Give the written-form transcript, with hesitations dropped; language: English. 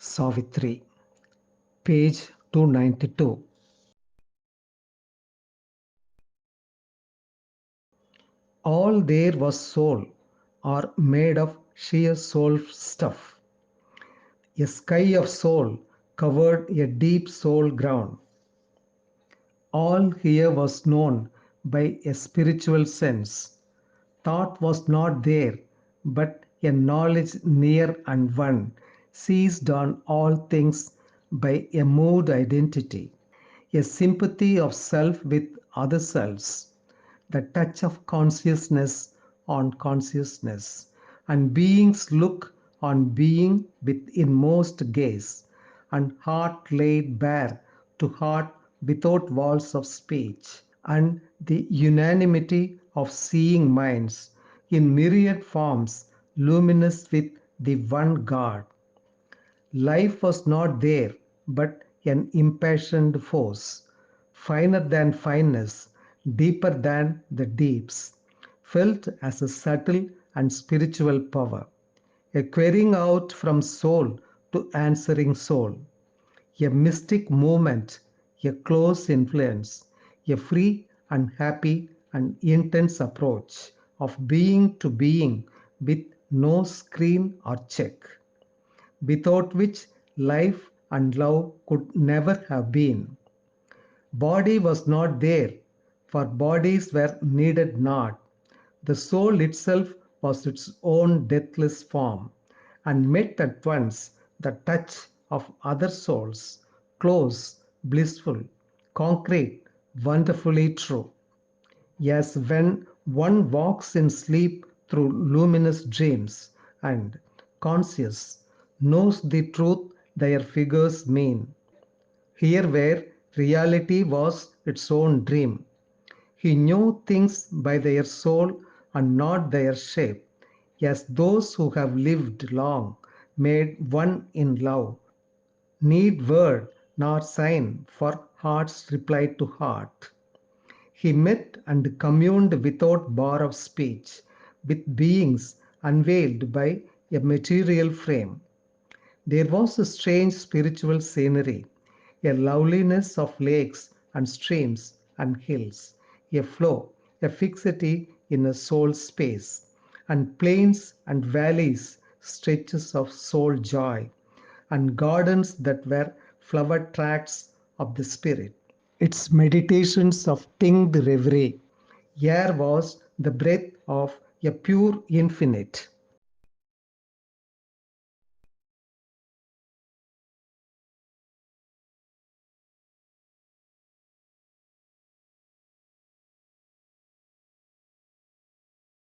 Savitri, page 292. All there was soul, or made of sheer soul stuff. A sky of soul covered a deep soul ground. All here was known by a spiritual sense. Thought was not there, but a knowledge near and one, seized on all things by a moved identity, a sympathy of self with other selves, the touch of consciousness on consciousness, and beings look on being with inmost gaze, and heart laid bare to heart without walls of speech, and the unanimity of seeing minds in myriad forms luminous with the one God. Life was not there, but an impassioned force, finer than fineness, deeper than the deeps, felt as a subtle and spiritual power, a querying out from soul to answering soul, a mystic movement, a close influence, a free and happy and intense approach of being to being with no screen or check, without which life and love could never have been. Body was not there, for bodies were needed not. The soul itself was its own deathless form, and met at once the touch of other souls, close, blissful, concrete, wonderfully true. Yes, when one walks in sleep through luminous dreams and, conscious, knows the truth their figures mean. Here where reality was its own dream. He knew things by their soul and not their shape, as those who have lived long, made one in love, need word nor sign for heart's reply to heart. He met and communed without bar of speech with beings unveiled by a material frame. There was a strange spiritual scenery, a loveliness of lakes and streams and hills, a flow, a fixity in a soul space, and plains and valleys, stretches of soul joy, and gardens that were flower tracts of the spirit. Its meditations of tinged reverie. Air was the breath of a pure infinite.